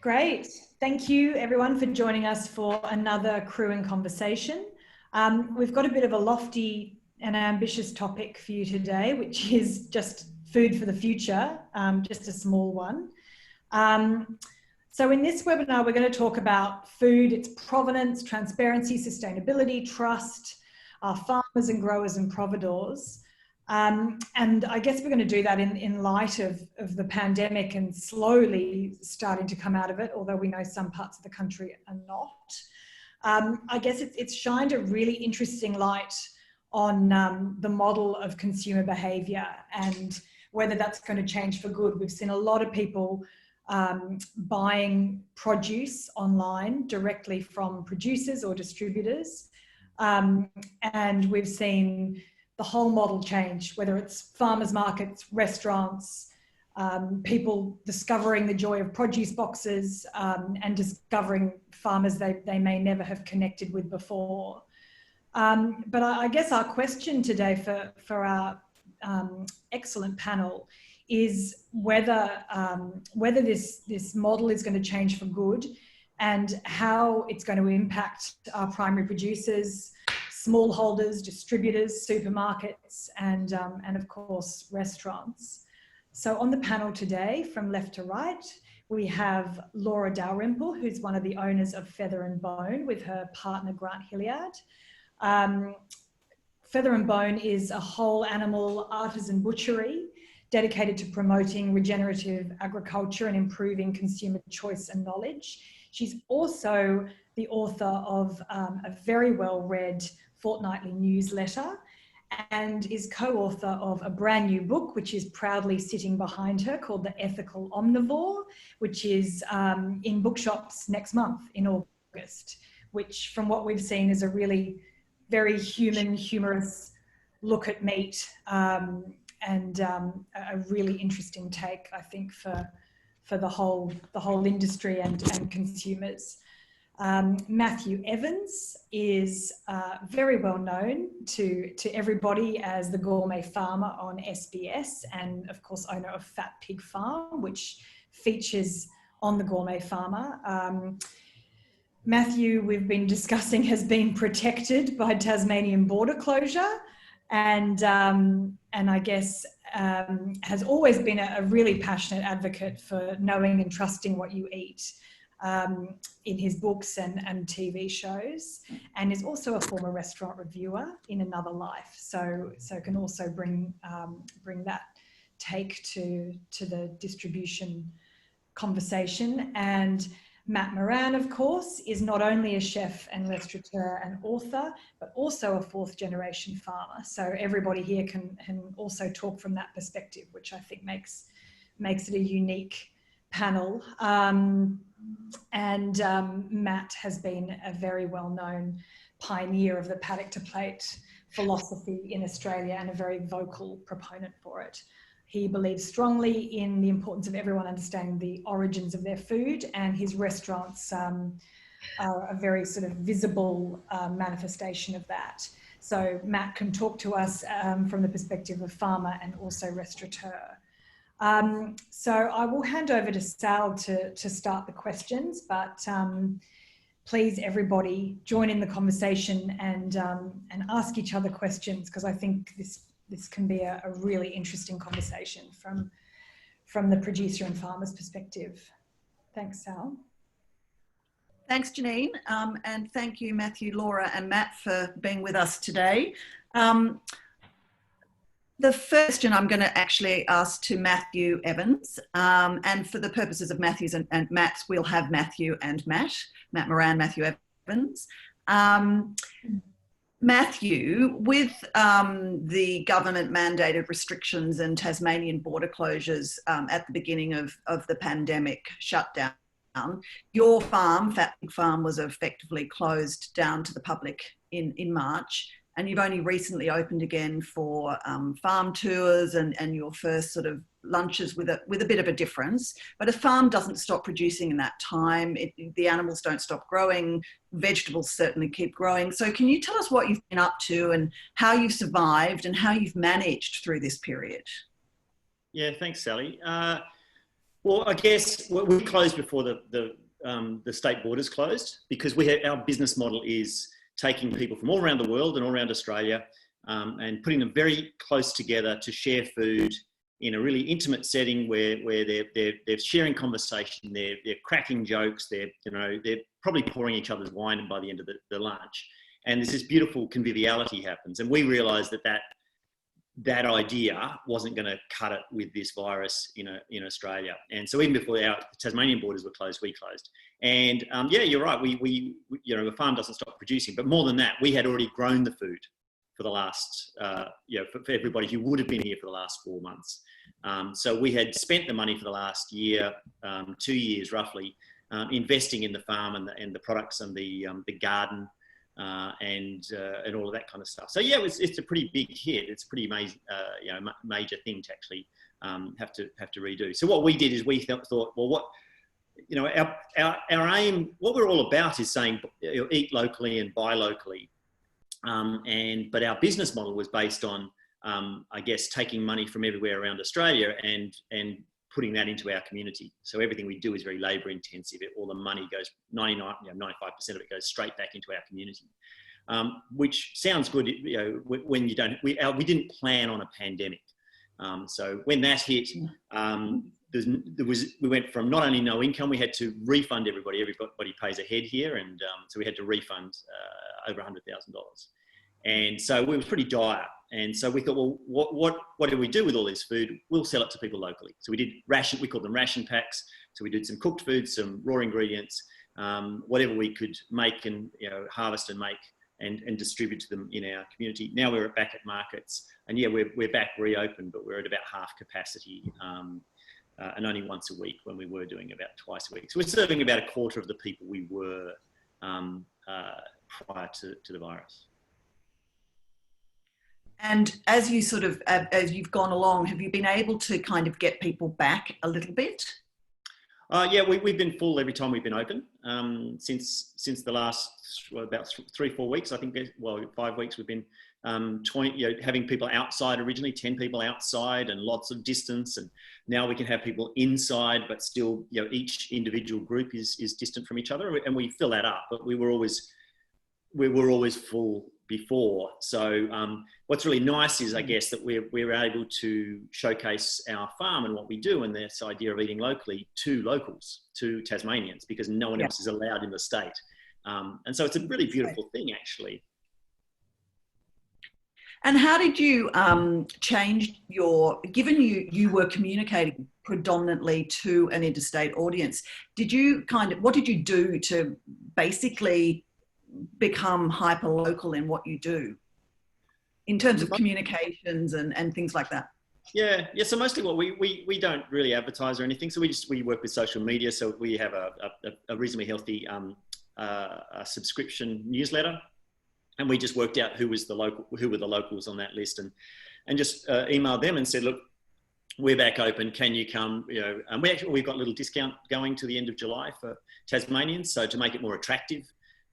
Great. Thank you everyone for joining us for another Crew in Conversation. We've got a bit of a lofty and ambitious topic for you today, which is just food for the future, just a small one. So in this webinar, we're going to talk about food, its provenance, transparency, sustainability, trust, our farmers and growers and providores. And I guess we're going to do that in light of the pandemic and slowly starting to come out of it, although we know some parts of the country are not. I guess it's shined a really interesting light on the model of consumer behaviour and whether that's going to change for good. We've seen a lot of people buying produce online directly from producers or distributors. And we've seen the whole model change, whether it's farmers markets, restaurants, people discovering the joy of produce boxes and discovering farmers they may never have connected with before. But I guess our question today for our excellent panel is whether this model is going to change for good and how it's going to impact our primary producers, smallholders, distributors, supermarkets, and of course, restaurants. So on the panel today, from left to right, we have Laura Dalrymple, who's one of the owners of Feather and Bone with her partner, Grant Hilliard. Feather and Bone is a whole animal artisan butchery dedicated to promoting regenerative agriculture and improving consumer choice and knowledge. She's also the author of a very well-read fortnightly newsletter and is co-author of a brand new book, which is proudly sitting behind her, called The Ethical Omnivore, which is in bookshops next month in August, which from what we've seen is a really very human, humorous look at meat and a really interesting take, I think, for the whole industry and consumers. Matthew Evans is very well known to everybody as the gourmet farmer on SBS and of course owner of Fat Pig Farm, which features on the Gourmet Farmer. Matthew, we've been discussing, has been protected by Tasmanian border closure and I guess has always been a really passionate advocate for knowing and trusting what you eat. In his books and TV shows, and is also a former restaurant reviewer in another life. So can also bring that take to the distribution conversation. And Matt Moran, of course, is not only a chef and restaurateur and author, but also a fourth generation farmer. So everybody here can also talk from that perspective, which I think makes it a unique panel. Matt has been a very well-known pioneer of the paddock to plate philosophy in Australia and a very vocal proponent for it. He believes strongly in the importance of everyone understanding the origins of their food, and his restaurants are a very sort of visible manifestation of that. So Matt can talk to us from the perspective of farmer and also restaurateur. So I will hand over to Sal to start the questions, but please everybody join in the conversation and ask each other questions, because I think this can be a really interesting conversation from the producer and farmer's perspective. Thanks, Sal. Thanks, Janine, and thank you, Matthew, Laura and Matt, for being with us today. The first question I'm going to actually ask to Matthew Evans, and for the purposes of Matthew's and Matt's, we'll have Matthew and Matt Moran, Matthew Evans. Matthew, with the government mandated restrictions and Tasmanian border closures at the beginning of the pandemic shutdown, your farm, Fat Pig Farm, was effectively closed down to the public in March. And you've only recently opened again for farm tours and your first sort of lunches with a bit of a difference. But a farm doesn't stop producing in that time. The animals don't stop growing. Vegetables certainly keep growing. So can you tell us what you've been up to and how you've survived and how you've managed through this period? Yeah, thanks, Sally. Well, I guess we closed before the state borders closed, because our business model is taking people from all around the world and all around Australia, and putting them very close together to share food in a really intimate setting where they're sharing conversation, they're cracking jokes, they're probably pouring each other's wine by the end of the lunch, and there's this beautiful conviviality happens. And we realised that idea wasn't going to cut it with this virus in Australia. And so even before our Tasmanian borders were closed, we closed. And yeah, you're right. We the farm doesn't stop producing, but more than that, we had already grown the food for the last, for everybody who would have been here for the last 4 months. So we had spent the money for the last year, 2 years roughly, investing in the farm and the products and the garden. And all of that kind of stuff. So yeah, it's a pretty big hit. It's a pretty amazing, major thing to actually have to redo. So what we did is we thought, well, our aim, what we're all about is saying eat locally and buy locally, but our business model was based on, I guess, taking money from everywhere around Australia and putting that into our community. So everything we do is very labour intensive. All the money goes, 95% of it goes straight back into our community, which sounds good, when you don't, we didn't plan on a pandemic. So when that hit, we went from not only no income, we had to refund everybody pays a head here. And so we had to refund over $100,000. And so we were pretty dire. And so we thought, well, what do we do with all this food? We'll sell it to people locally. So we did we called them ration packs. So we did some cooked food, some raw ingredients, whatever we could make and harvest and make and distribute to them in our community. Now we're back at markets, and yeah, we're back reopened, but we're at about half capacity, and only once a week when we were doing about twice a week. So we're serving about a quarter of the people we were prior to the virus. And as you've gone along, have you been able to kind of get people back a little bit? Yeah, we've been full every time we've been open since the last about 3-4 weeks. I think 5 weeks we've been having people outside originally, 10 people outside and lots of distance, and now we can have people inside, but still each individual group is distant from each other, and we fill that up. But we were always full before. So what's really nice is, I guess, that we're able to showcase our farm and what we do, and this idea of eating locally to locals, to Tasmanians, because no one else is allowed in the state. And so it's a really beautiful thing, actually. And how did you change given you were communicating predominantly to an interstate audience, what did you do to basically become hyper local in what you do in terms of communications and things like that? Yeah. So mostly what we don't really advertise or anything. So we work with social media. So we have a reasonably healthy a subscription newsletter, and we just worked out who were the locals on that list, and just emailed them and said, look, we're back open. Can you come? And we've got a little discount going to the end of July for Tasmanians, so to make it more attractive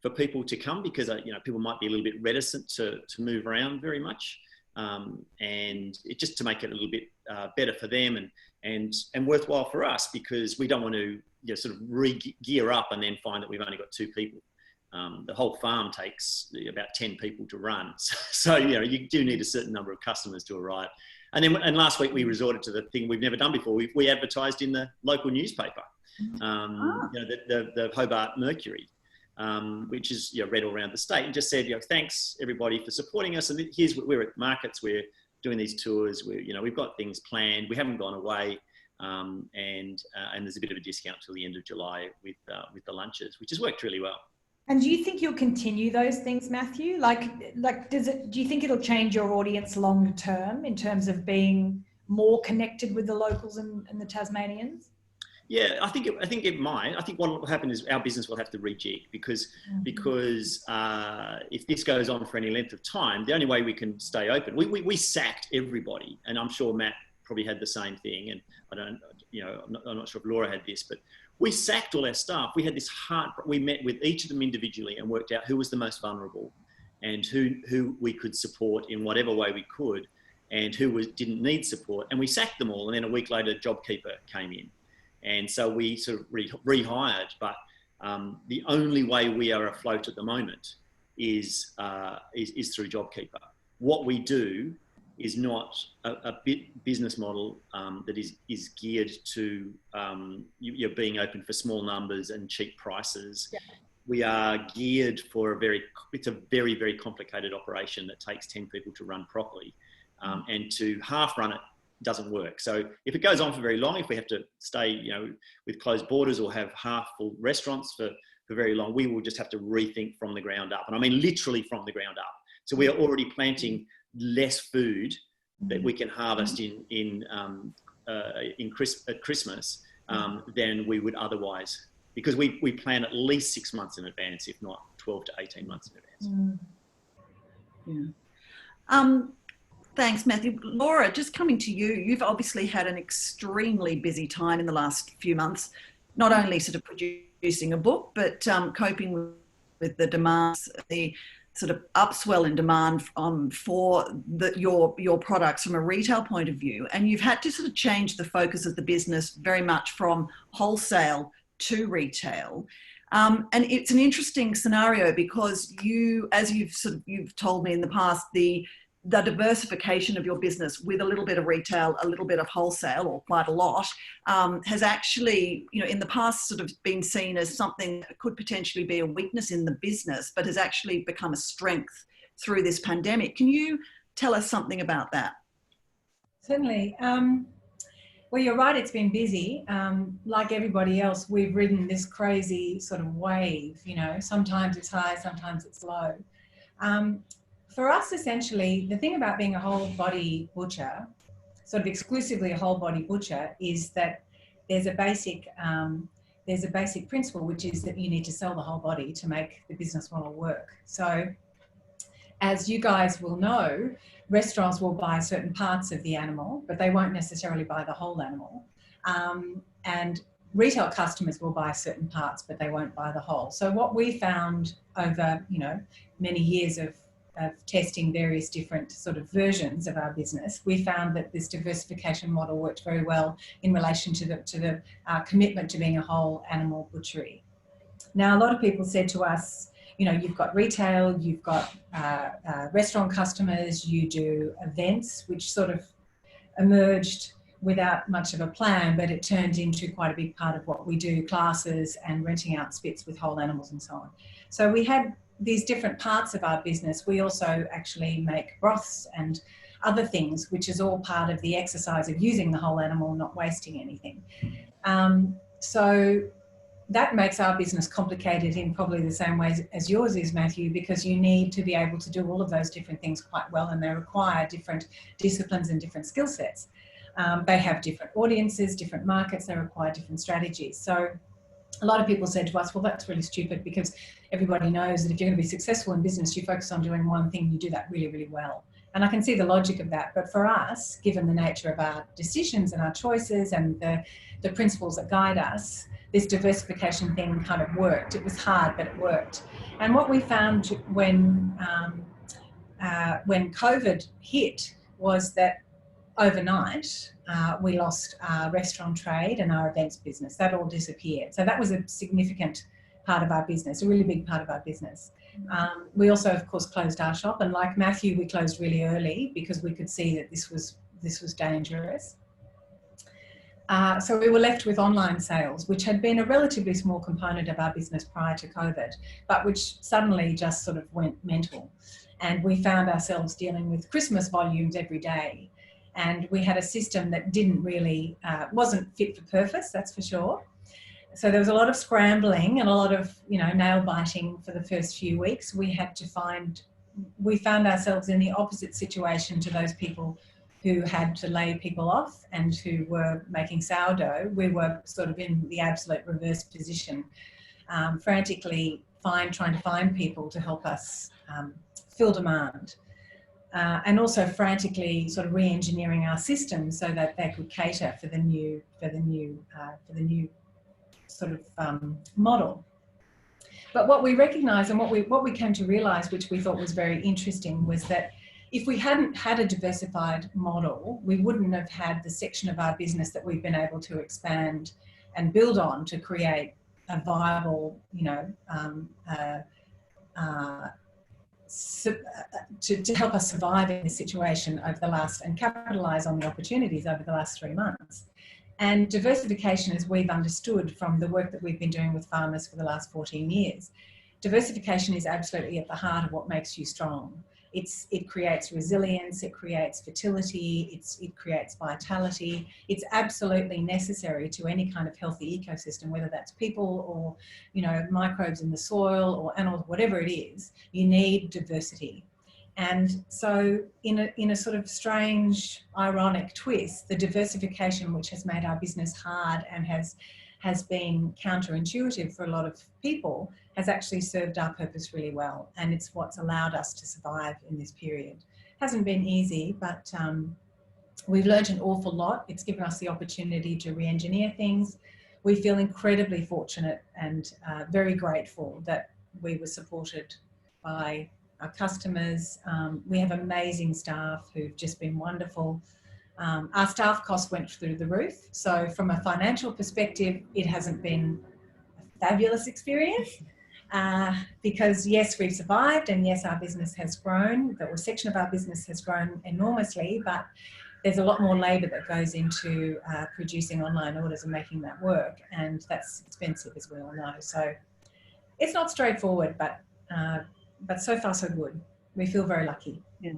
for people to come, because people might be a little bit reticent to move around very much, and just to make it a little bit better for them and worthwhile for us, because we don't want to sort of re-gear up and then find that we've only got 2 people. The whole farm takes about 10 people to run, so you do need a certain number of customers to arrive. And last week we resorted to the thing we've never done before. We advertised in the local newspaper, the Hobart Mercury. Which is read all around the state, and just said, thanks everybody for supporting us. And we're at markets, we're doing these tours, we've got things planned, we haven't gone away, and there's a bit of a discount till the end of July with the lunches, which has worked really well. And do you think you'll continue those things, Matthew? Do you think it'll change your audience long term in terms of being more connected with the locals and the Tasmanians? Yeah, I think it might. I think what will happen is our business will have to rejig, because if this goes on for any length of time, the only way we can stay open, we sacked everybody, and I'm sure Matt probably had the same thing, and I'm not sure if Laura had this, but we sacked all our staff. We had this we met with each of them individually and worked out who was the most vulnerable, and who we could support in whatever way we could, and who didn't need support, and we sacked them all. And then a week later, JobKeeper came in. And so we sort of rehired, but the only way we are afloat at the moment is through JobKeeper. What we do is not a business model that is geared to you're being open for small numbers and cheap prices. Yeah. We are geared for it's a very, very complicated operation that takes 10 people to run properly, and to half run it doesn't work. So if it goes on for very long, if we have to stay, with closed borders or have half full restaurants for very long, we will just have to rethink from the ground up. And I mean, literally from the ground up. So we are already planting less food that we can harvest at Christmas than we would otherwise, because we plan at least 6 months in advance, if not 12 to 18 months in advance. Yeah. Thanks, Matthew. Laura, just coming to you, you've obviously had an extremely busy time in the last few months, not only sort of producing a book, but coping with the demands, the sort of upswell in demand for your products from a retail point of view. And you've had to sort of change the focus of the business very much from wholesale to retail. And it's an interesting scenario because as you've told me in the past, the diversification of your business with a little bit of retail, a little bit of wholesale, or quite a lot, has actually, in the past sort of been seen as something that could potentially be a weakness in the business, but has actually become a strength through this pandemic. Can you tell us something about that? Certainly. Well, you're right, it's been busy. Like everybody else, we've ridden this crazy sort of wave, sometimes it's high, sometimes it's low. For us, essentially, the thing about being a whole body butcher, sort of exclusively a whole body butcher, is that there's a basic principle, which is that you need to sell the whole body to make the business model work. So as you guys will know, restaurants will buy certain parts of the animal, but they won't necessarily buy the whole animal. And retail customers will buy certain parts, but they won't buy the whole. So what we found over, many years of testing various different sort of versions of our business, we found that this diversification model worked very well in relation to the commitment to being a whole animal butchery. Now, a lot of people said to us, you've got retail, you've got restaurant customers, you do events, which sort of emerged without much of a plan, but it turned into quite a big part of what we do, classes and renting out spits with whole animals and so on. So we had these different parts of our business. We also actually make broths and other things, which is all part of the exercise of using the whole animal, not wasting anything. So that makes our business complicated in probably the same way as yours is, Matthew, because you need to be able to do all of those different things quite well, and they require different disciplines and different skill sets. They have different audiences, different markets, they require different strategies. So a lot of people said to us, well, that's really stupid, because everybody knows that if you're going to be successful in business, you focus on doing one thing, you do that really, really well. And I can see the logic of that. But for us, given the nature of our decisions and our choices and the principles that guide us, this diversification thing kind of worked. It was hard, but it worked. And what we found when COVID hit was that overnight, we lost our restaurant trade and our events business. That all disappeared. So that was a significant part of our business, a really big part of our business. We also, of course, closed our shop, and like Matthew, we closed really early because we could see that this was dangerous. So we were left with online sales, which had been a relatively small component of our business prior to COVID, but which suddenly just sort of went mental. And we found ourselves dealing with Christmas volumes every day. And we had a system that didn't really, wasn't fit for purpose, that's for sure. So there was a lot of scrambling and a lot of, nail biting for the first few weeks. We found ourselves in the opposite situation to those people who had to lay people off and who were making sourdough. We were sort of in the absolute reverse position, frantically trying to find people to help us fill demand. And also frantically sort of re-engineering our system so that they could cater for the new sort of model. But what we recognised and what we came to realise, which we thought was very interesting, was that if we hadn't had a diversified model, we wouldn't have had the section of our business that we've been able to expand and build on to create a viable, to help us survive in this situation over the last, and capitalise on the opportunities over the last 3 months. And diversification, as we've understood from the work that we've been doing with farmers for the last 14 years, diversification is absolutely at the heart of what makes you strong. It creates resilience, it creates fertility, it creates vitality. It's absolutely necessary to any kind of healthy ecosystem, whether that's people or, microbes in the soil or animals, whatever it is, you need diversity. And so in a sort of strange, ironic twist, the diversification, which has made our business hard and has been counterintuitive for a lot of people, has actually served our purpose really well. And it's what's allowed us to survive in this period. Hasn't been easy, but we've learned an awful lot. It's given us the opportunity to re-engineer things. We feel incredibly fortunate and very grateful that we were supported by our customers. We have amazing staff who've just been wonderful. Our staff costs went through the roof. So from a financial perspective, it hasn't been a fabulous experience because yes, we've survived and yes, our business has grown. The section of our business has grown enormously, but there's a lot more labour that goes into producing online orders and making that work. And that's expensive, as we all know. So it's not straightforward, but so far so good. We feel very lucky. Yeah.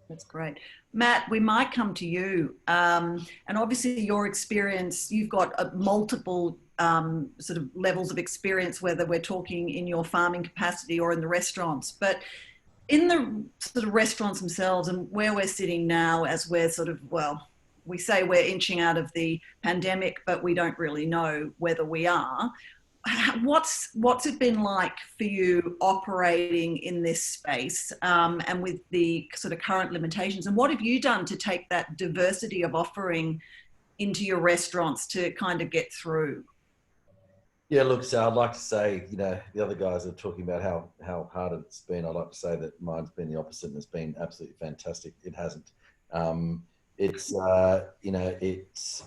That's great. Matt, we might come to you. And obviously your experience, you've got multiple sort of levels of experience, whether we're talking in your farming capacity or in the restaurants. But in the sort of restaurants themselves and where we're sitting now as we're sort of, well, we say we're inching out of the pandemic, but we don't really know whether we are. What's it been like for you operating in this space and with the sort of current limitations? And what have you done to take that diversity of offering into your restaurants to kind of get through? Yeah, look, so I'd like to say, the other guys are talking about how hard it's been. I'd like to say that mine's been the opposite and it's been absolutely fantastic. It hasn't.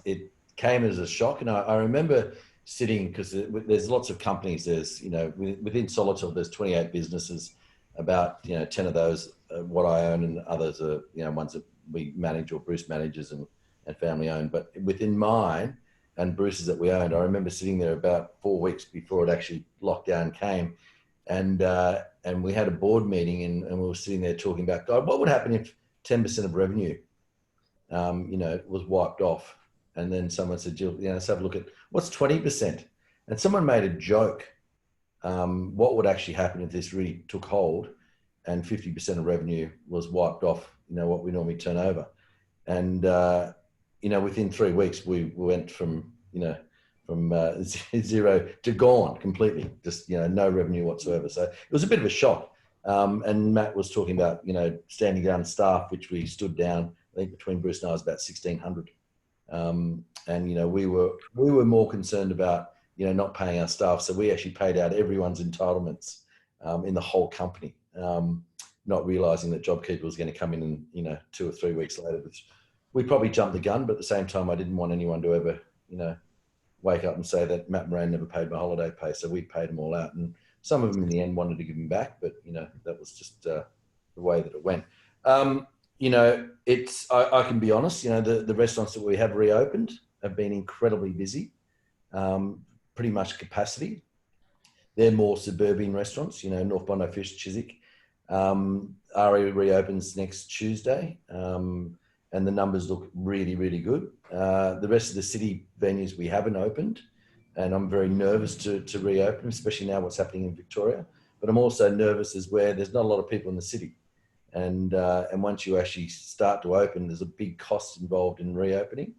It came as a shock. And I remember sitting, because there's lots of companies, there's, within Solital, there's 28 businesses, about, 10 of those what I own and others are, ones that we manage or Bruce manages and family owned. But within mine and Bruce's that we owned, I remember sitting there about 4 weeks before it actually lockdown came. And we had a board meeting and we were sitting there talking about, God, what would happen if 10% of revenue, was wiped off? And then someone said, Jill, let's have a look at what's 20%. And someone made a joke. What would actually happen if this really took hold and 50% of revenue was wiped off, what we normally turn over? And, within 3 weeks, we went from zero to gone completely, just, no revenue whatsoever. So it was a bit of a shock. And Matt was talking about, standing down staff, which we stood down, I think between Bruce and I was about 1,600. And we were more concerned about not paying our staff, so we actually paid out everyone's entitlements in the whole company, not realizing that JobKeeper was going to come in and 2 or 3 weeks later. Which we probably jumped the gun, but at the same time I didn't want anyone to ever wake up and say that Matt Moran never paid my holiday pay, so we paid them all out, and some of them in the end wanted to give them back, but that was just the way that it went. I can be honest, the restaurants that we have reopened have been incredibly busy, pretty much capacity. They're more suburban restaurants, North Bondi Fish, Chiswick. RE reopens next Tuesday, and the numbers look really, really good. The rest of the city venues we haven't opened, and I'm very nervous to reopen, especially now what's happening in Victoria. But I'm also nervous as where there's not a lot of people in the city. And once you actually start to open, there's a big cost involved in reopening,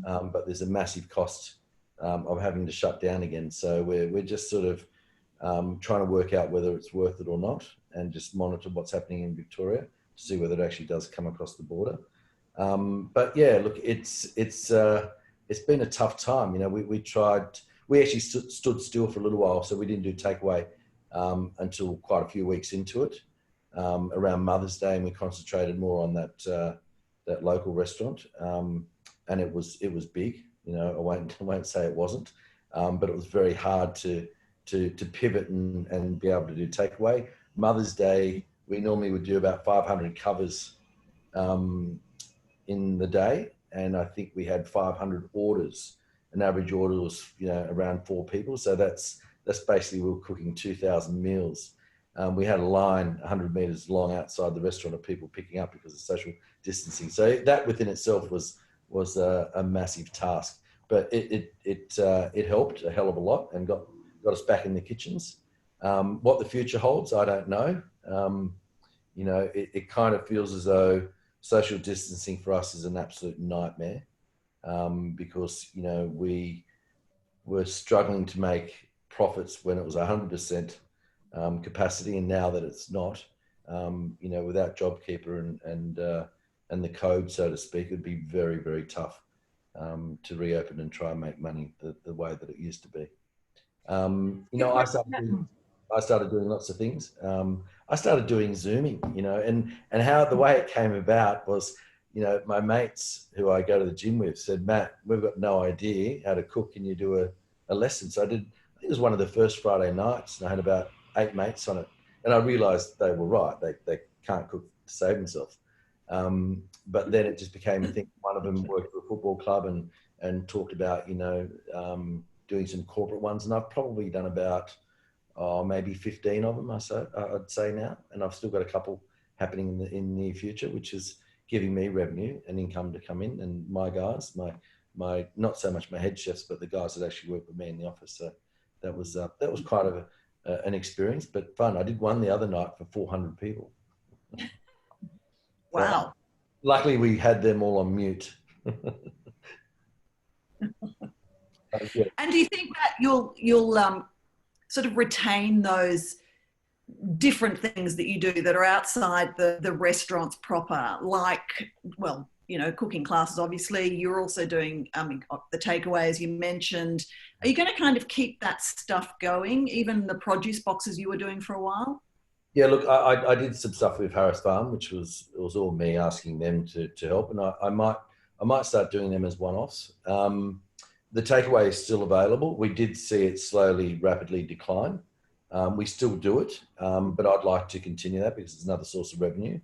but there's a massive cost of having to shut down again. So we're just sort of trying to work out whether it's worth it or not, and just monitor what's happening in Victoria to see whether it actually does come across the border. But yeah, look, it's been a tough time. We actually stood still for a little while, so we didn't do takeaway until quite a few weeks into it. Around Mother's Day, and we concentrated more on that local restaurant, and it was big. You know, I won't say it wasn't, but it was very hard to pivot and be able to do takeaway. Mother's Day, we normally would do about 500 covers in the day, and I think we had 500 orders. An average order was, you know, around 4 people. So that's basically, we were cooking 2,000 meals. We had a line 100 metres long outside the restaurant of people picking up because of social distancing. So that within itself was a massive task, but it helped a hell of a lot and got us back in the kitchens. What the future holds, I don't know. You know, it kind of feels as though social distancing for us is an absolute nightmare, because, you know, we were struggling to make profits when it was 100% capacity, and now that it's not, you know, without JobKeeper and the code, so to speak, it'd be very, very tough to reopen and try and make money the way that it used to be. You know, I started doing lots of things. I started doing Zooming, you know, and how the way it came about was, you know, my mates who I go to the gym with said, Matt, we've got no idea how to cook. Can you do a lesson? So I think it was one of the first Friday nights, and I had about 8 mates on it. And I realised they were right. They can't cook to save themselves. But then it just became, I think one of them worked for a football club and talked about, you know, doing some corporate ones. And I've probably done about maybe 15 of them, I'd say now. And I've still got a couple happening in the near future, which is giving me revenue and income to come in. And my guys, my not so much my head chefs, but the guys that actually work with me in the office. So that was quite an experience, but fun. I did one the other night for 400 people. Wow. Luckily, we had them all on mute. Yeah. And do you think that you'll sort of retain those different things that you do that are outside the restaurants proper, like, well, you know, cooking classes, obviously. You're also doing the takeaway, as you mentioned. Are you going to kind of keep that stuff going, even the produce boxes you were doing for a while? Yeah, look, I did some stuff with Harris Farm, which was all me asking them to help, and I might start doing them as one-offs. The takeaway is still available. We did see it slowly, rapidly decline. We still do it, but I'd like to continue that because it's another source of revenue.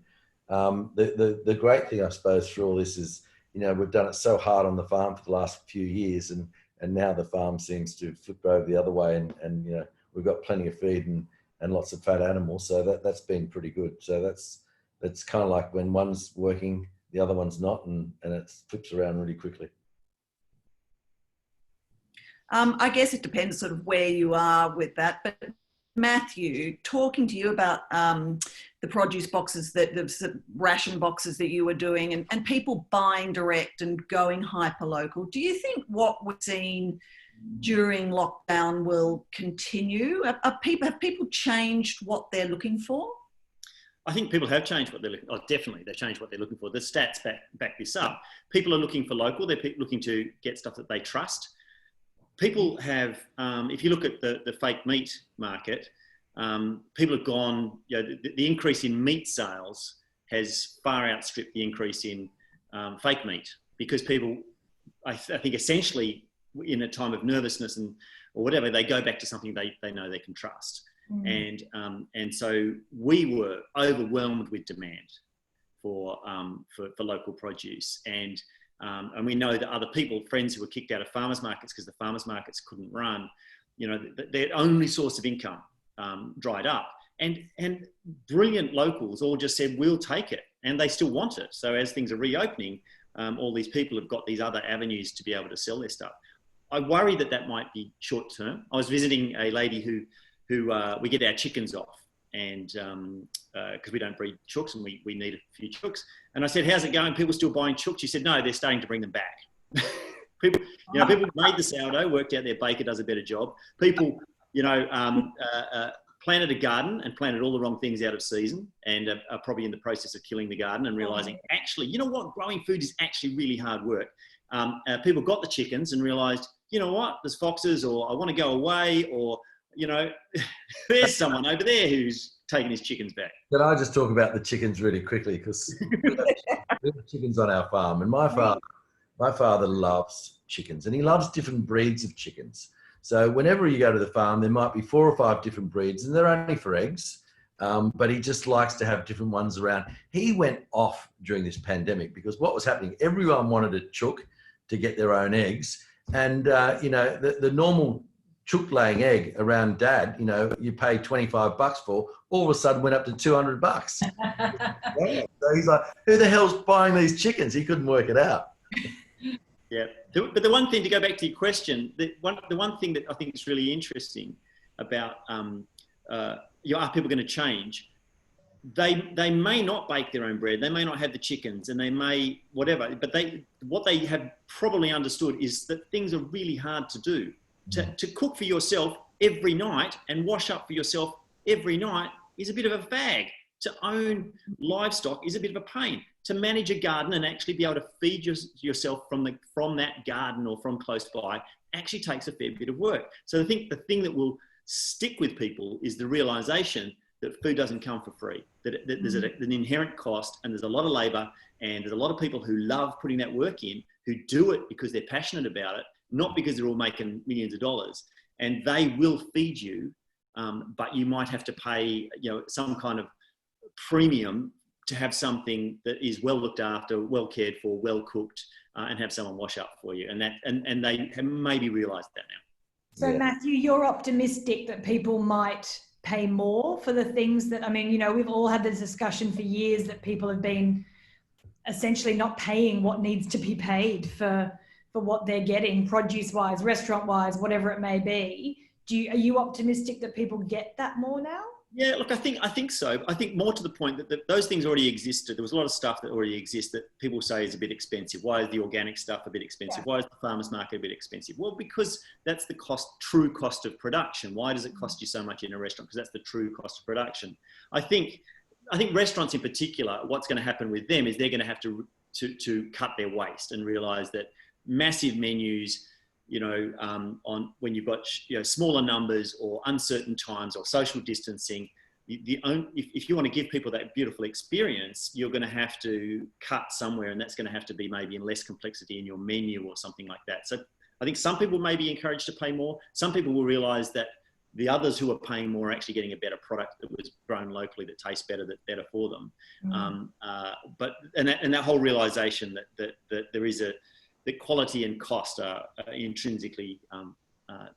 The great thing, I suppose, through all this is, you know, we've done it so hard on the farm for the last few years, and now the farm seems to flip over the other way, and you know, we've got plenty of feed and lots of fat animals, so that's been pretty good. So that's kind of like when one's working, the other one's not, and it flips around really quickly. I guess it depends sort of where you are with that, but Matthew, talking to you about the produce boxes, the ration boxes that you were doing, and people buying direct and going hyper-local, do you think what we've seen during lockdown will continue? Have people changed what they're looking for? I think people have changed what they're looking for. Oh, definitely, they've changed what they're looking for. The stats back this up. People are looking for local. They're looking to get stuff that they trust. People have, if you look at the fake meat market, people have gone, you know, the increase in meat sales has far outstripped the increase in fake meat, because people, I think essentially in a time of nervousness or whatever, they go back to something they know they can trust. And so we were overwhelmed with demand for local produce, and we know that other people, friends who were kicked out of farmers markets because the farmers markets couldn't run, you know, their only source of income dried up, and brilliant locals all just said, we'll take it, and they still want it. So as things are reopening, all these people have got these other avenues to be able to sell their stuff. I worry that might be short term. I was visiting a lady who we get our chickens off, and because we don't breed chooks and we need a few chooks. And I said, how's it going? People still buying chooks? She said, no, they're starting to bring them back. People made the sourdough, worked out their baker does a better job. People, you know, planted a garden and planted all the wrong things out of season, and are probably in the process of killing the garden and realizing, actually, you know what? Growing food is actually really hard work. People got the chickens and realized, you know what? There's foxes, or I want to go away, or, you know, there's someone over there who's taking his chickens back. Can I just talk about the chickens really quickly? Because we have chickens on our farm, and my My father loves chickens, and he loves different breeds of chickens. So whenever you go to the farm, there might be 4 or 5 different breeds, and they're only for eggs. But he just likes to have different ones around. He went off during this pandemic because what was happening, everyone wanted a chook to get their own eggs. And, the normal chook laying egg around Dad, you pay $25 for, all of a sudden went up to $200. Yeah. So he's like, who the hell's buying these chickens? He couldn't work it out. Yeah, but the one thing, to go back to your question, the one thing that I think is really interesting about are people going to change? They may not bake their own bread, they may not have the chickens, and they may whatever. But what they have probably understood is that things are really hard to do. To cook for yourself every night and wash up for yourself every night is a bit of a fag. To own livestock is a bit of a pain. To manage a garden and actually be able to feed yourself from that garden or from close by actually takes a fair bit of work. So I think the thing that will stick with people is the realization that food doesn't come for free, that there's an inherent cost, and there's a lot of labor, and there's a lot of people who love putting that work in, who do it because they're passionate about it, not because they're all making millions of dollars. And they will feed you, but you might have to pay some kind of premium to have something that is well looked after, well cared for, well cooked, and have someone wash up for you. And they have maybe realised that now. So Yeah. Matthew, you're optimistic that people might pay more for the things that, we've all had this discussion for years that people have been essentially not paying what needs to be paid for what they're getting, produce-wise, restaurant-wise, whatever it may be. Are you optimistic that people get that more now? Yeah, look, I think so. I think more to the point that those things already existed. There was a lot of stuff that already exists that people say is a bit expensive. Why is the organic stuff a bit expensive? Yeah. Why is the farmer's market a bit expensive? Well, because that's the true cost of production. Why does it cost you so much in a restaurant? Because that's the true cost of production. I think restaurants in particular, what's going to happen with them is they're going to have to cut their waste and realise that massive menus, on when you've got smaller numbers or uncertain times or social distancing, if you want to give people that beautiful experience, you're going to have to cut somewhere, and that's going to have to be maybe in less complexity in your menu or something like that. So I think some people may be encouraged to pay more. Some people will realise that the others who are paying more are actually getting a better product that was grown locally, that tastes better, that's better for them. But that whole realisation that there is that quality and cost are intrinsically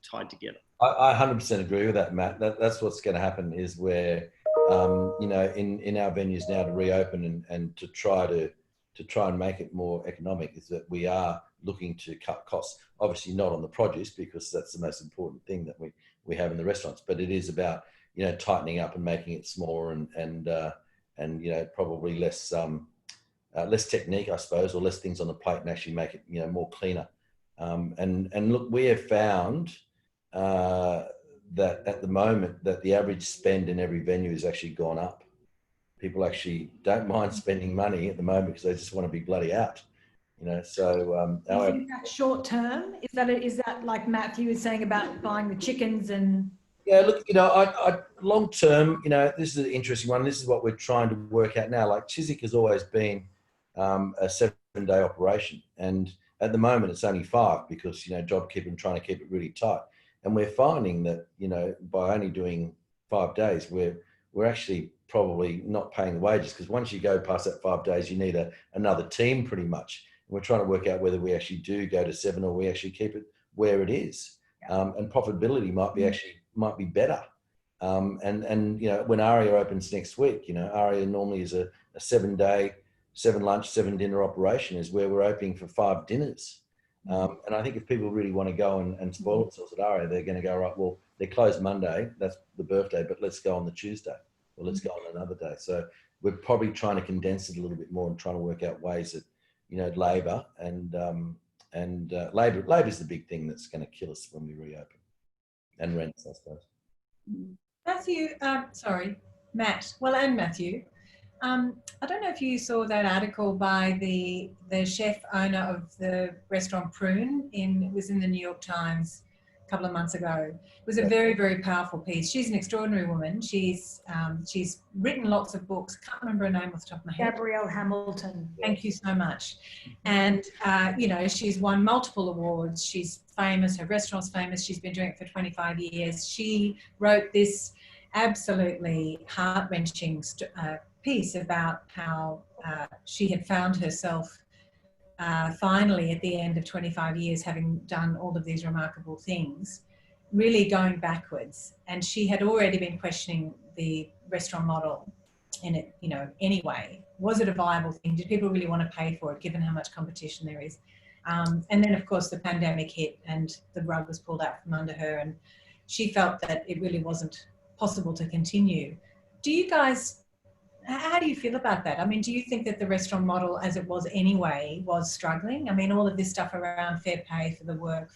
tied together. I 100% agree with that, Matt. That's what's going to happen is where, in our venues now to reopen and to try and make it more economic, is that we are looking to cut costs. Obviously not on the produce, because that's the most important thing that we have in the restaurants, but it is about, tightening up and making it smaller and probably less technique, I suppose, or less things on the plate, and actually make it, more cleaner. And look, we have found that at the moment that the average spend in every venue has actually gone up. People actually don't mind spending money at the moment because they just want to be bloody out. So do you think that's short term? Is that like Matthew was saying about buying the chickens and? Yeah, look, I long term, this is an interesting one. This is what we're trying to work out now. Like Chiswick has always been a 7-day operation, and at the moment it's only 5 because JobKeeper and trying to keep it really tight. And we're finding that by only doing 5 days, we're actually probably not paying the wages, because once you go past that 5 days, you need another team pretty much. And we're trying to work out whether we actually do go to 7 or we actually keep it where it is. And profitability might be better. And when Aria opens next week, Aria normally is a 7-day, 7 lunch, 7 dinner operation, is where we're opening for 5 dinners. And I think if people really want to go and spoil themselves at Aria, they're going to go, right, well, they're closed Monday, that's the birthday, but let's go on the Tuesday, or let's go on another day. So we're probably trying to condense it a little bit more and trying to work out ways that, labour labour is the big thing that's going to kill us when we reopen, and rents, I suppose. Matthew, Matt, well, and Matthew, I don't know if you saw that article by the chef owner of the restaurant Prune. It was in the New York Times a couple of months ago. It was a very, very powerful piece. She's an extraordinary woman. She's written lots of books. Can't remember her name off the top of my head. Gabrielle Hamilton. Thank you so much. And, you know, she's won multiple awards. She's famous. Her restaurant's famous. She's been doing it for 25 years. She wrote this absolutely heart-wrenching piece about how she had found herself finally at the end of 25 years, having done all of these remarkable things, really going backwards. And she had already been questioning the restaurant model in it, you know, anyway. Was it a viable thing? Did people really want to pay for it, given how much competition there is? And then, of course, the pandemic hit and the rug was pulled out from under her, and she felt that it really wasn't possible to continue. Do you guys, how do you feel about that? I mean, do you think that the restaurant model as it was anyway was struggling? I mean, all of this stuff around fair pay for the work,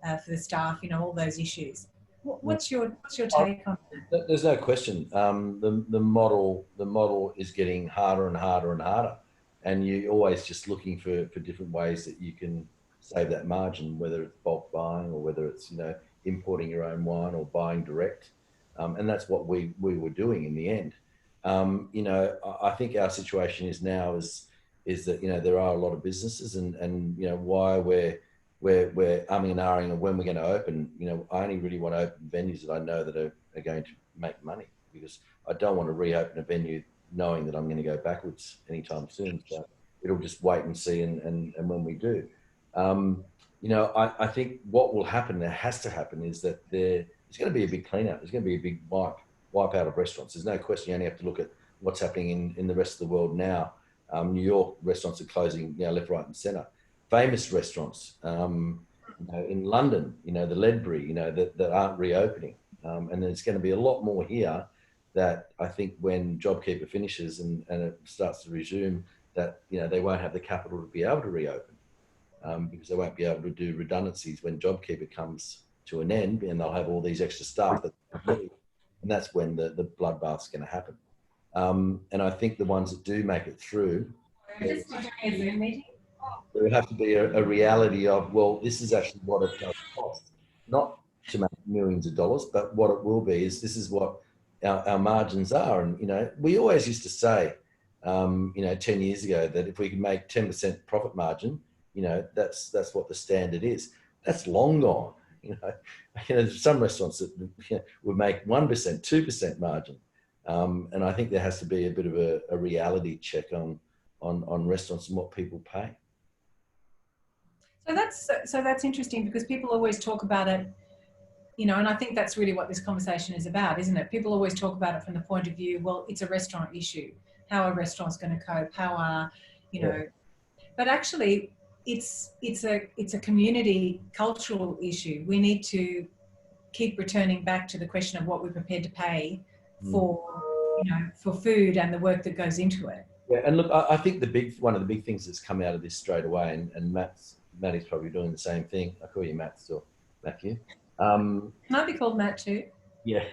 for the staff, you know, all those issues. What's your take on that? There's no question. The model is getting harder and harder and harder, and you're always just looking for different ways that you can save that margin, whether it's bulk buying or whether it's, you know, importing your own wine or buying direct. And that's what we were doing in the end. You know, I think our situation is now is that, you know, there are a lot of businesses and you know, why we're umming and ahhing of when we're going to open. You know, I only really want to open venues that I know that are going to make money, because I don't want to reopen a venue knowing that I'm going to go backwards anytime soon. So it'll just wait and see, and when we do. You know, I think what will happen, there has to happen, is that there's going to be a big clean out. There's going to be a big wipe out of restaurants. There's no question. You only have to look at what's happening in the rest of the world now. New York restaurants are closing, you know, left, right, and centre. Famous restaurants, you know, in London, you know, the Ledbury, you know, that aren't reopening. And there's going to be a lot more here that I think when JobKeeper finishes and it starts to resume, that, you know, they won't have the capital to be able to reopen, because they won't be able to do redundancies when JobKeeper comes to an end, and they'll have all these extra staff that leave, and that's when the bloodbath's going to happen. And I think the ones that do make it through, there will have to be a reality of, well, this is actually what it does cost, not to make millions of dollars, but what it will be is, this is what our margins are. And, you know, we always used to say, you know, 10 years ago, that if we could make 10% profit margin, you know, that's what the standard is. That's long gone. You know, some restaurants that, you know, would make 1%, 2% margin. And I think there has to be a bit of a reality check on restaurants and what people pay. So that's interesting, because people always talk about it, you know, and I think that's really what this conversation is about, isn't it? People always talk about it from the point of view, well, it's a restaurant issue. How are restaurants going to cope? How are, you know, but actually it's a community cultural issue. We need to keep returning back to the question of what we're prepared to pay for, you know, for food and the work that goes into it. Yeah, and look, I think one of the big things that's come out of this straight away, and Matty's probably doing the same thing. I call you Matt still, Matthew. Can I be called Matt too? Yeah.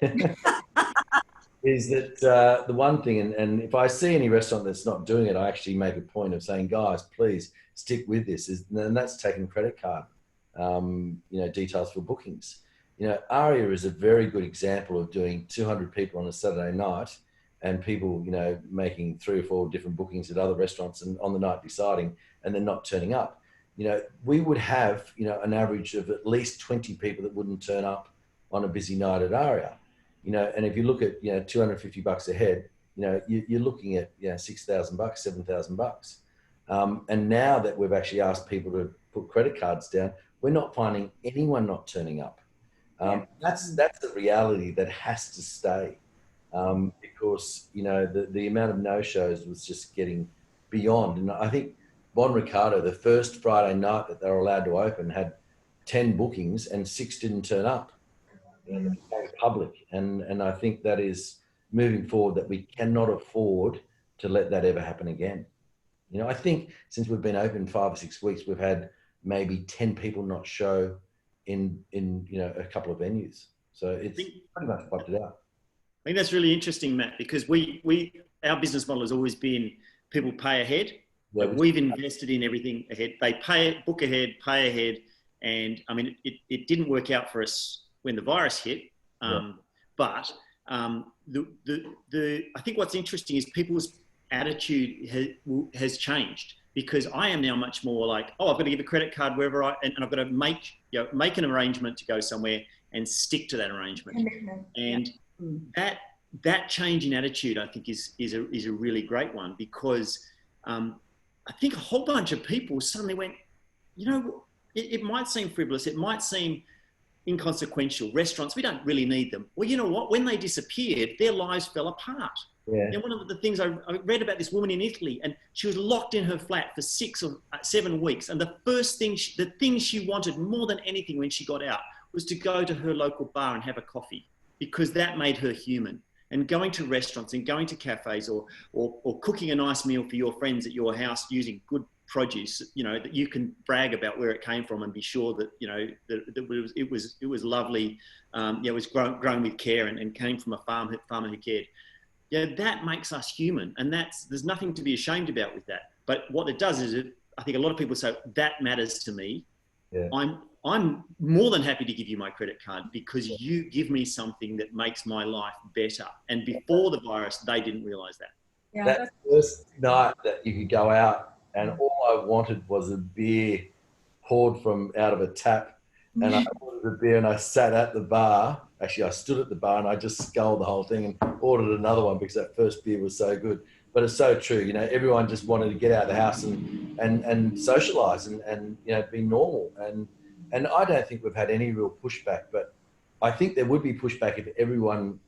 Is that the one thing, and if I see any restaurant that's not doing it, I actually make a point of saying, guys, please stick with this. And that's taking credit card, you know, details for bookings. You know, Aria is a very good example of doing 200 people on a Saturday night, and people, you know, making 3 or 4 different bookings at other restaurants, and on the night deciding, and then not turning up. You know, we would have, you know, an average of at least 20 people that wouldn't turn up on a busy night at Aria. You know, and if you look at, you know, $250 a head, you know, you're looking at, you know, $6,000, $7,000. And now that we've actually asked people to put credit cards down, we're not finding anyone not turning up. That's the reality that has to stay, because, you know, the amount of no-shows was just getting beyond. And I think Bon Ricardo, the first Friday night that they were allowed to open, had 10 bookings and 6 didn't turn up. And it became public. And I think that is moving forward, that we cannot afford to let that ever happen again. You know, I think since we've been open 5 or 6 weeks, we've had maybe 10 people not show in you know, a couple of venues. So it's pretty much wiped it out. I think that's really interesting, Matt, because our business model has always been people pay ahead, but we've invested in everything ahead. They book ahead, pay ahead, And I mean, it didn't work out for us when the virus hit, but I think what's interesting is people's attitude has changed, because I am now much more like, oh, I've got to give a credit card wherever and I've got to make an arrangement to go somewhere and stick to that arrangement. And that change in attitude, I think, is a really great one, because I think a whole bunch of people suddenly went, you know, it might seem frivolous, it might seem inconsequential. Restaurants, we don't really need them. Well, you know what? When they disappeared, their lives fell apart. Yeah. And one of the things I read about this woman in Italy, and she was locked in her flat for 6 or 7 weeks. And the thing she wanted more than anything when she got out was to go to her local bar and have a coffee, because that made her human. And going to restaurants and going to cafes, or cooking a nice meal for your friends at your house using good produce, you know, that you can brag about where it came from and be sure that, you know, that it was lovely, it was grown with care and came from a farmer who cared. Yeah, that makes us human, and there's nothing to be ashamed about with that. But what it does is, I think a lot of people say that matters to me. Yeah. I'm more than happy to give you my credit card, because you give me something that makes my life better. And before the virus, they didn't realise that. Yeah, That first night that you could go out, and all I wanted was a beer poured from out of a tap, and I ordered a beer, and I sat at the bar. Actually, I stood at the bar and I just sculled the whole thing and ordered another one, because that first beer was so good. But it's so true, you know, everyone just wanted to get out of the house and socialise and you know, be normal. And I don't think we've had any real pushback, but I think there would be pushback if everyone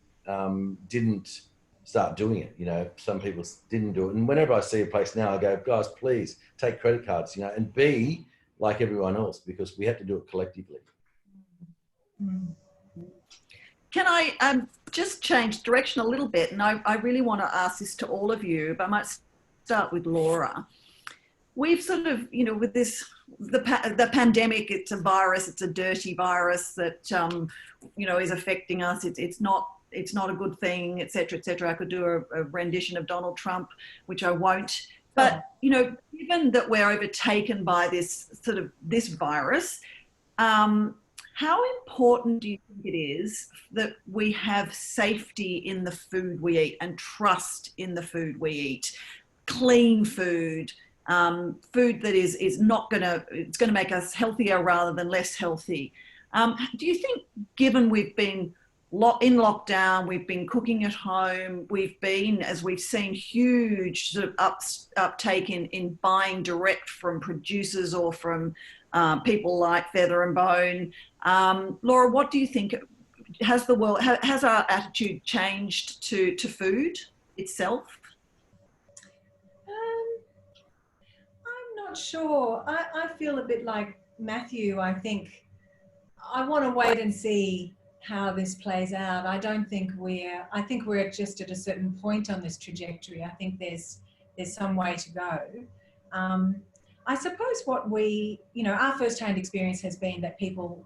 didn't start doing it. You know, some people didn't do it. And whenever I see a place now, I go, guys, please take credit cards, you know, and be like everyone else, because we have to do it collectively. Can I just change direction a little bit? And I really want to ask this to all of you, but I might start with Laura. We've sort of, you know, with this, the pandemic, it's a virus, it's a dirty virus that, you know, is affecting us. It's not a good thing, et cetera, et cetera. I could do a rendition of Donald Trump, which I won't. But, you know, given that we're overtaken by this virus, how important do you think it is that we have safety in the food we eat and trust in the food we eat? Clean food, food that is not it's going to make us healthier rather than less healthy. Do you think, given we've been in lockdown, we've been cooking at home, we've been, as we've seen, huge sort of uptake in buying direct from producers or from people like Feather and Bone. Laura, what do you think? Has our attitude changed to food itself? I'm not sure. I feel a bit like Matthew. I think I want to wait and see how this plays out. I think we're just at a certain point on this trajectory. I think there's some way to go. I suppose our first-hand experience has been that people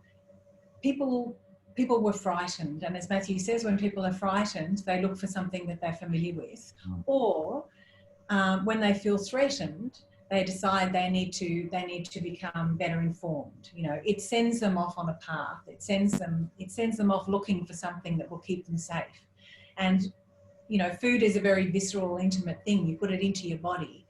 were frightened. And as Matthew says, when people are frightened, they look for something that they're familiar with. Or when they feel threatened, they decide they need to become better informed. You know, it sends them off on a path. It sends them off looking for something that will keep them safe. And, you know, food is a very visceral, intimate thing. You put it into your body.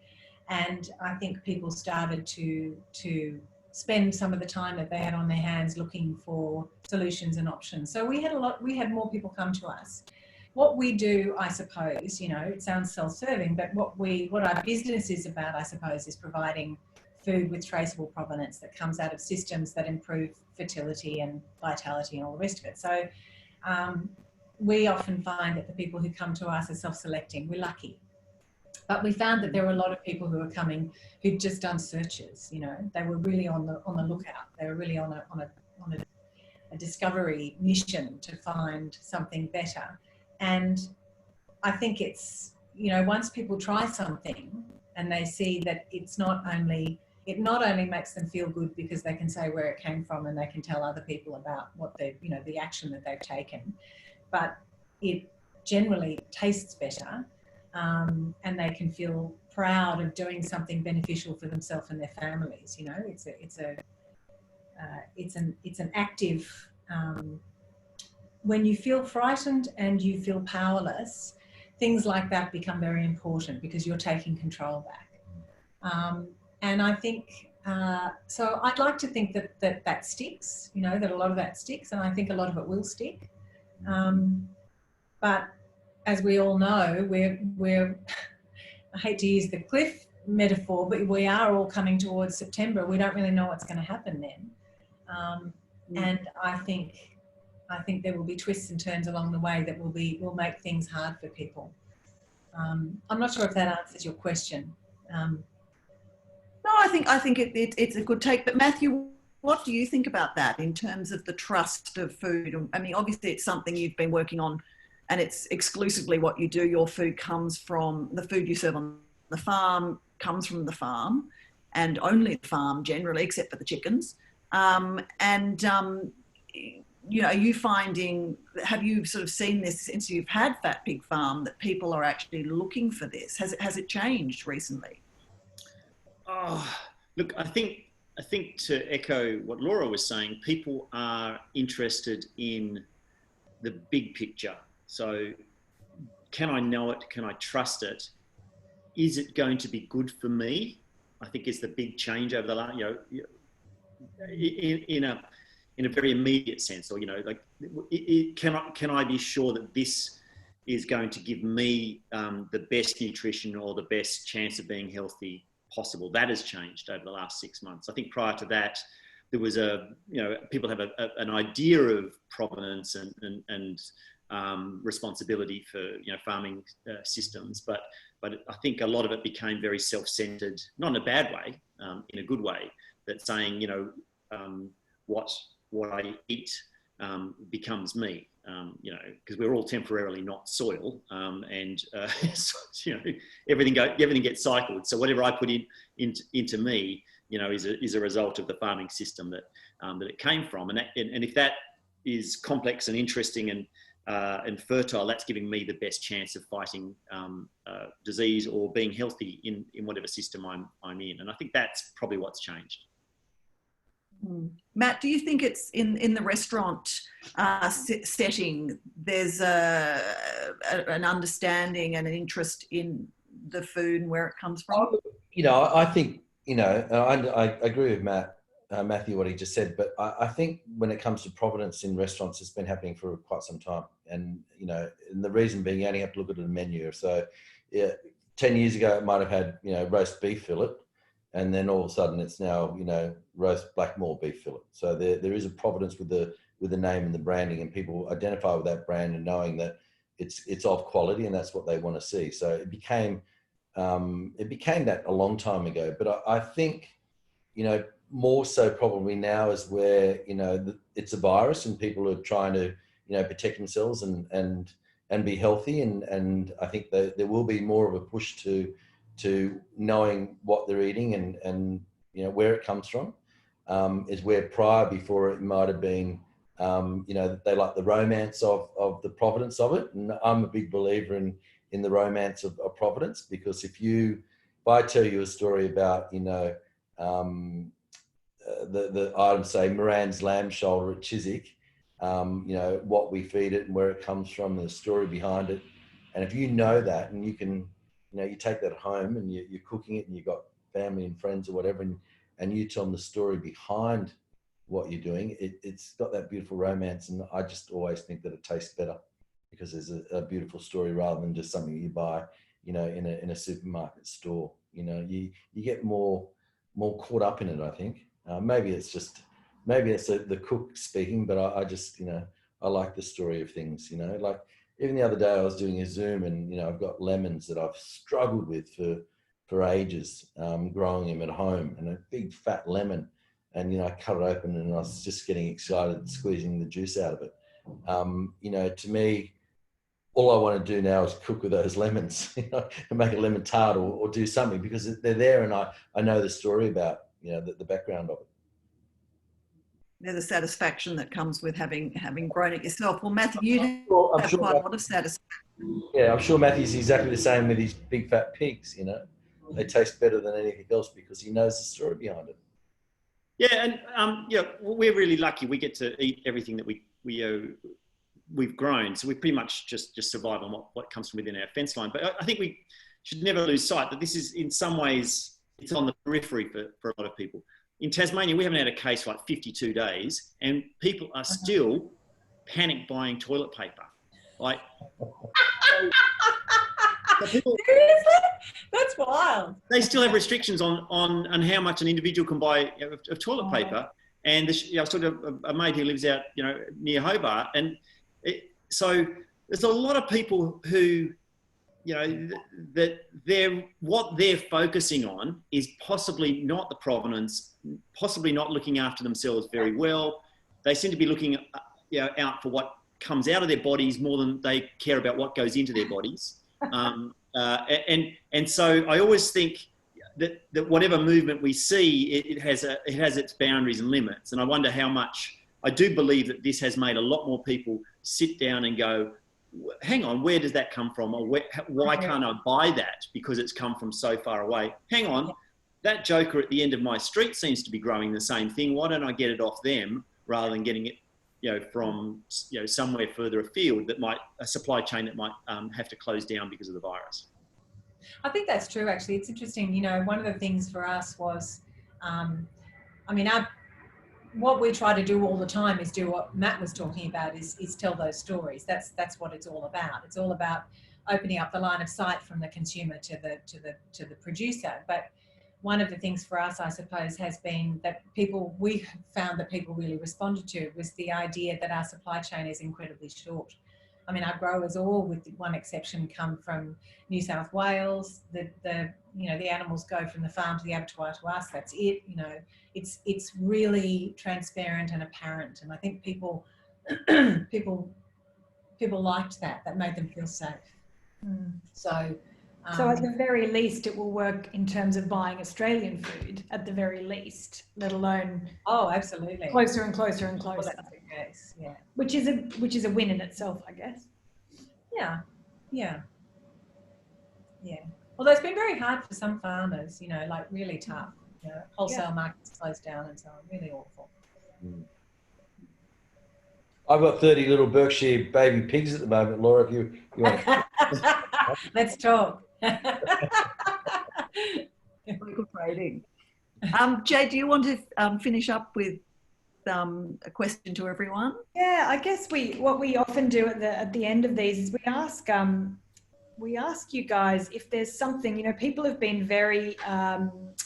And I think people started to spend some of the time that they had on their hands looking for solutions and options. So we had more people come to us. What we do, I suppose, you know, it sounds self-serving, but what our business is about, I suppose, is providing food with traceable provenance that comes out of systems that improve fertility and vitality and all the rest of it. So we often find that the people who come to us are self-selecting. We're lucky. But we found that there were a lot of people who were coming who'd just done searches. You know, they were really on the lookout. They were really on a discovery mission to find something better. And I think it's, you know, once people try something and they see that it not only makes them feel good because they can say where it came from and they can tell other people about what the action that they've taken, but it generally tastes better. And they can feel proud of doing something beneficial for themselves and their families. You know, it's it's an active. When you feel frightened and you feel powerless, things like that become very important because you're taking control back. And I think, so I'd like to think that sticks, you know, that a lot of that sticks, and I think a lot of it will stick. But as we all know, we're I hate to use the cliff metaphor, but we are all coming towards September. We don't really know what's going to happen then. And I think there will be twists and turns along the way that will make things hard for people. I'm not sure if that answers your question. No, I think it's a good take. But Matthew, what do you think about that in terms of the trust of food? I mean, obviously it's something you've been working on, and it's exclusively what you do. Your food comes from the food you serve on the farm, comes from the farm, and only the farm generally, except for the chickens. You know, are you finding, have you sort of seen this since you've had Fat Pig Farm, that people are actually looking for this? Has it changed recently? Oh, look, I think to echo what Laura was saying, people are interested in the big picture. So can I know it? Can I trust it? Is it going to be good for me? I think is the big change over the last, you know, in a very immediate sense, or, you know, like, can I be sure that this is going to give me the best nutrition or the best chance of being healthy possible? That has changed over the last 6 months. I think prior to that, there was people have an idea of provenance and responsibility for, you know, farming systems, but I think a lot of it became very self-centered, not in a bad way, in a good way, that saying, you know, what I eat becomes me, you know, because we're all temporarily not soil, and you know, everything gets cycled. So whatever I put into me, you know, is a result of the farming system that it came from, and if that is complex and interesting and fertile, that's giving me the best chance of fighting disease or being healthy in whatever system I'm in, and I think that's probably what's changed. Matt, do you think it's in the restaurant setting, there's an understanding and an interest in the food and where it comes from? You know, I think, you know, I agree with Matthew, what he just said, but I think when it comes to provenance in restaurants, it's been happening for quite some time. And, you know, and the reason being, you only have to look at the menu. So yeah, 10 years ago, it might have had, you know, roast beef fillet. And then all of a sudden it's now, you know, roast Blackmore beef fillet. So there is a provenance with the name and the branding, and people identify with that brand and knowing that it's of quality, and that's what they want to see. So it became that a long time ago. But I think, you know, more so probably now is where, you know, it's a virus and people are trying to, you know, protect themselves and be healthy. And I think that there will be more of a push to knowing what they're eating and you know, where it comes from, is where prior, before, it might have been, you know, they like the romance of the provenance of it. And I'm a big believer in the romance of provenance, because if I tell you a story about, you know, the item, say Moran's lamb shoulder at Chiswick, you know, what we feed it and where it comes from and the story behind it. And if you know that, and you can, you know, you take that home and you're cooking it and you've got family and friends or whatever, and you tell them the story behind what you're doing, it's got that beautiful romance. And I just always think that it tastes better because there's a beautiful story rather than just something you buy, you know, in a supermarket store. You know, you get more caught up in it, I think. Maybe it's the cook speaking, but I just, you know, I like the story of things, you know. Like even the other day I was doing a Zoom and, you know, I've got lemons that I've struggled with for ages, growing them at home, and a big fat lemon. And, you know, I cut it open and I was just getting excited, squeezing the juice out of it. You know, to me, all I want to do now is cook with those lemons, you know, and make a lemon tart or do something, because they're there and I know the story about, you know, the background of it. There's a satisfaction that comes with having grown it yourself. Well, Matthew, you have quite a lot of satisfaction. Yeah, I'm sure Matthew's exactly the same with his big fat pigs, you know. They taste better than anything else because he knows the story behind it. Yeah, and we're really lucky. We get to eat everything that we've grown, so we pretty much just survive on what comes from within our fence line. But I think we should never lose sight that this is, in some ways, it's on the periphery for a lot of people. In Tasmania, we haven't had a case for like 52 days, and people are still panic buying toilet paper. Like, Seriously? That's wild. They still have restrictions on how much an individual can buy of toilet paper. And I was talking to a mate who lives out, near Hobart, and so there's a lot of people who, that what they're focusing on is possibly not the provenance, possibly not looking after themselves very well. They seem to be looking, out for what comes out of their bodies more than they care about what goes into their bodies. And so I always think that whatever movement we see, it has its boundaries and limits. And I wonder how much, I do believe that this has made a lot more people sit down and go, hang on, where does that come from? Or why can't I buy that because it's come from so far away? Hang on, that joker at the end of my street seems to be growing the same thing. Why don't I get it off them rather than getting it from somewhere further afield a supply chain that might have to close down because of the virus. I think that's true, actually. It's interesting. One of the things for us was, what we try to do all the time is do what Matt was talking about, is tell those stories. That's what it's all about. It's all about opening up the line of sight from the consumer to the producer. But one of the things for us, I suppose, has been that we found that people really responded to was the idea that our supply chain is incredibly short. Our growers all, with one exception, come from New South Wales. The animals go from the farm to the abattoir to us. That's it. It's really transparent and apparent. And I think people liked that. That made them feel safe. So at the very least, it will work in terms of buying Australian food, at the very least, let alone absolutely closer and closer and closer. Well, that's the case, yeah. Which is a win in itself, I guess. Yeah. Although it's been very hard for some farmers, really tough. Wholesale markets closed down and so on. Really awful. I've got 30 little Berkshire baby pigs at the moment, Laura. If you want to... Let's talk. Local trading. Jay, do you want to finish up with a question to everyone? Yeah, I guess what we often do at the end of these is we ask you guys if there's something, people have been very,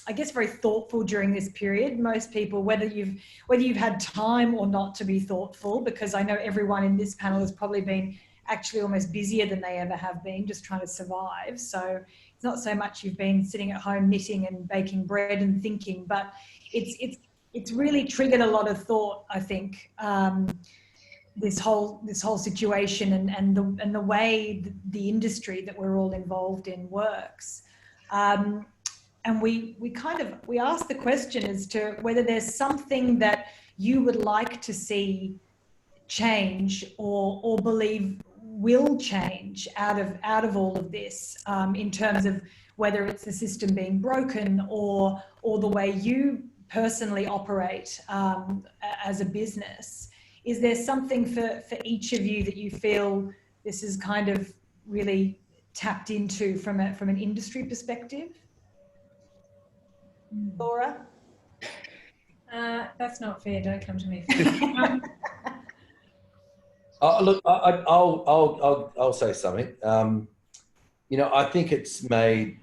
very thoughtful during this period. Most people, whether you've had time or not to be thoughtful, because I know everyone in this panel has probably been actually almost busier than they ever have been, just trying to survive. So it's not so much you've been sitting at home knitting and baking bread and thinking, but it's really triggered a lot of thought, I think, this whole situation and the way the industry that we're all involved in works. And we ask the question as to whether there's something that you would like to see change or believe will change out of all of this, in terms of whether it's the system being broken or the way you personally operate as a business. Is there something for each of you that you feel this is kind of really tapped into from an industry perspective? Laura? That's not fair. Don't come to me. Look, I'll say something. I think it's made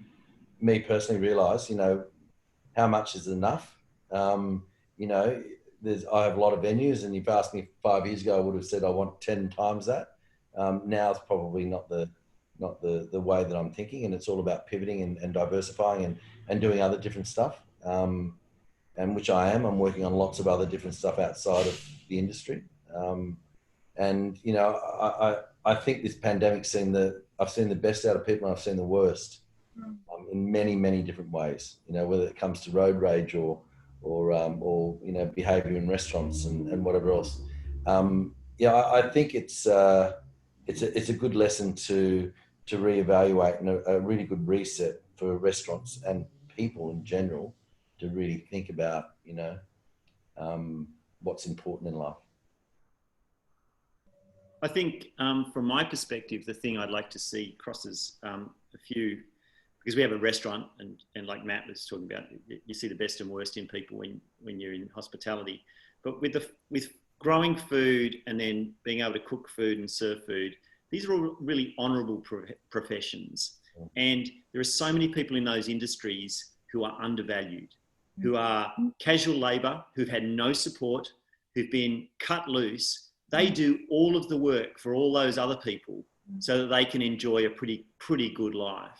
me personally realise, how much is enough. I have a lot of venues, and you've asked me 5 years ago, I would have said I want 10 times that. Now it's probably not the way that I'm thinking, and it's all about pivoting and diversifying and doing other different stuff, and which I am. I'm working on lots of other different stuff outside of the industry. I think this pandemic's I've seen the best out of people, and I've seen the worst in many, many different ways, whether it comes to road rage or behaviour in restaurants and whatever else. I think it's a good lesson to reevaluate, and a really good reset for restaurants and people in general to really think about, what's important in life. I think from my perspective, the thing I'd like to see crosses a few, because we have a restaurant and like Matt was talking about, you see the best and worst in people when you're in hospitality. But with growing food and then being able to cook food and serve food, these are all really honourable professions. And there are so many people in those industries who are undervalued, who are casual labour, who've had no support, who've been cut loose. They do all of the work for all those other people so that they can enjoy a pretty good life.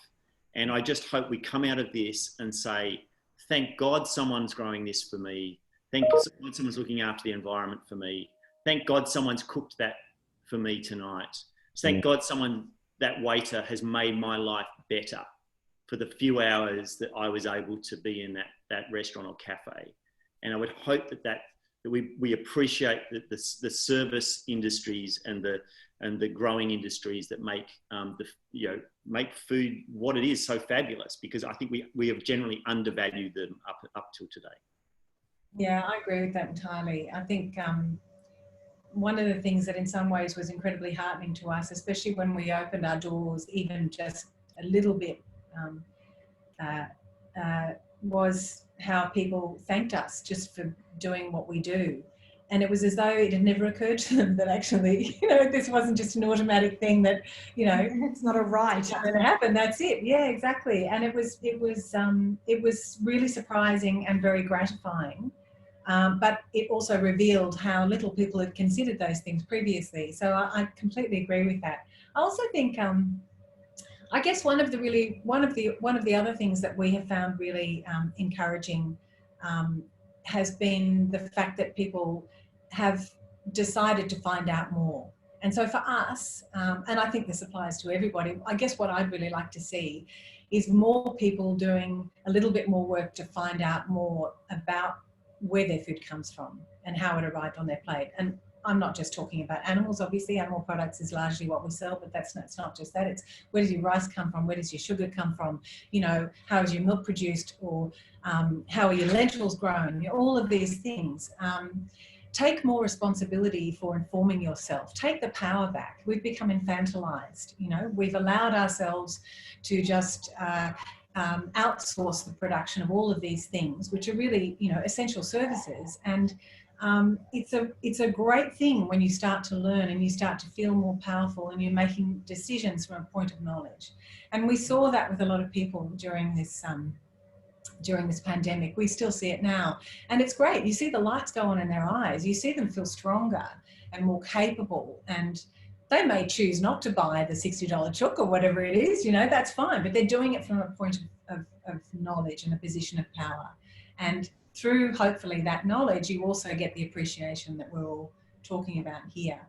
And I just hope we come out of this and say, thank God someone's growing this for me. Thank God someone's looking after the environment for me. Thank God someone's cooked that for me tonight. Thank God that waiter has made my life better for the few hours that I was able to be in that restaurant or cafe. And I would hope that we appreciate the service industries and the growing industries that make make food what it is so fabulous, because I think we have generally undervalued them up till today. Yeah, I agree with that entirely. I think one of the things that in some ways was incredibly heartening to us, especially when we opened our doors even just a little bit, was how people thanked us just for doing what we do. And it was as though it had never occurred to them that actually, this wasn't just an automatic thing that, it's not a right. It's going to happen. That's it. Yeah, exactly. And it was really surprising and very gratifying. But it also revealed how little people had considered those things previously. So I completely agree with that. I also think, I guess one of the other things that we have found really encouraging has been the fact that people have decided to find out more. And so for us, and I think this applies to everybody, I guess what I'd really like to see is more people doing a little bit more work to find out more about where their food comes from and how it arrived on their plate. And I'm not just talking about animals, obviously. Animal products is largely what we sell, but it's not just that. It's where does your rice come from? Where does your sugar come from? How is your milk produced? Or how are your lentils grown? All of these things. Take more responsibility for informing yourself. Take the power back. We've become infantilized. We've allowed ourselves to just outsource the production of all of these things, which are really, essential services. And it's a great thing when you start to learn and you start to feel more powerful and you're making decisions from a point of knowledge. And we saw that with a lot of people during this pandemic. We still see it now. And it's great. You see the lights go on in their eyes. You see them feel stronger and more capable. And they may choose not to buy the $60 chook or whatever it is, that's fine. But they're doing it from a point of knowledge and a position of power. And through, hopefully, that knowledge, you also get the appreciation that we're all talking about here.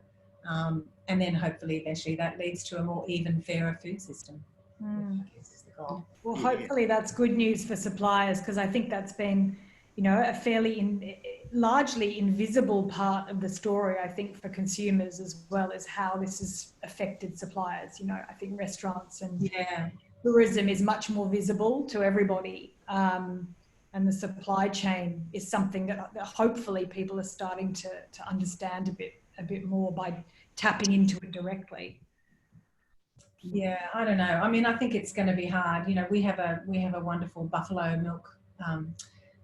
And then hopefully, eventually, that leads to a more even, fairer food system. I guess is the goal. Well, hopefully that's good news for suppliers, because I think that's been, a fairly largely invisible part of the story, I think, for consumers, as well as how this has affected suppliers. I think restaurants and tourism is much more visible to everybody. And the supply chain is something that hopefully people are starting to understand a bit more by tapping into it directly. Yeah, I don't know. I mean, I think it's going to be hard. We have a wonderful buffalo milk,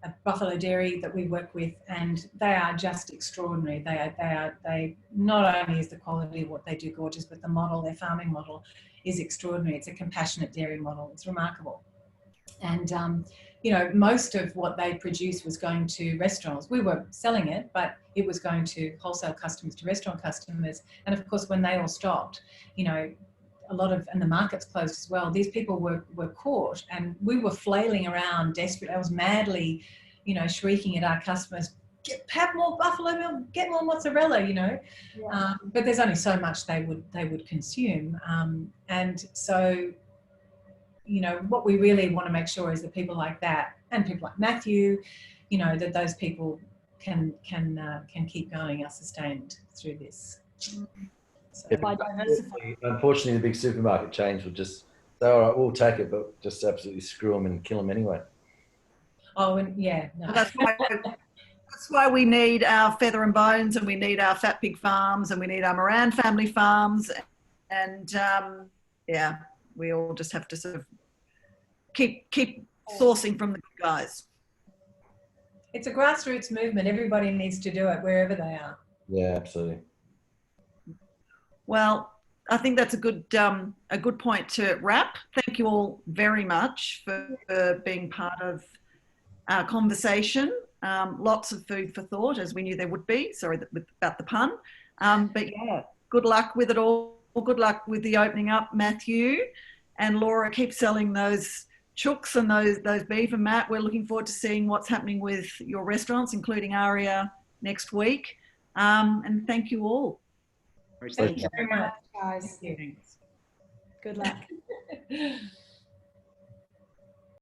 a buffalo dairy that we work with, and they are just extraordinary. They not only is the quality of what they do gorgeous, but the model, their farming model, is extraordinary. It's a compassionate dairy model. It's remarkable. And most of what they produced was going to restaurants. We were selling it, but it was going to wholesale customers, to restaurant customers. And of course, when they all stopped, and the markets closed as well, these people were caught, and we were flailing around desperate. I was madly, shrieking at our customers, have more buffalo milk, get more mozzarella, but there's only so much they would consume. And so, what we really want to make sure is that people like that and people like Matthew, that those people can keep going, are sustained through this. So, unfortunately, the big supermarket chains will just say, all right, we'll take it, but just absolutely screw them and kill them anyway. Oh, and no. That's why That's why we need our Feather and Bones, and we need our Fat Pig Farms, and we need our Moran family farms. And yeah, we all just have to sort of keep sourcing from the good guys. It's a grassroots movement. Everybody needs to do it wherever they are. Yeah, absolutely. Well, I think that's a good point to wrap. Thank you all very much for being part of our conversation. Lots of food for thought, as we knew there would be. Sorry about the pun. But yeah, good luck with it all. Good luck with the opening up, Matthew. And Laura, keep selling those chooks and those beef. And Matt, we're looking forward to seeing what's happening with your restaurants, including Aria next week. And thank you all. Thank you very much, guys. Thanks. Good luck.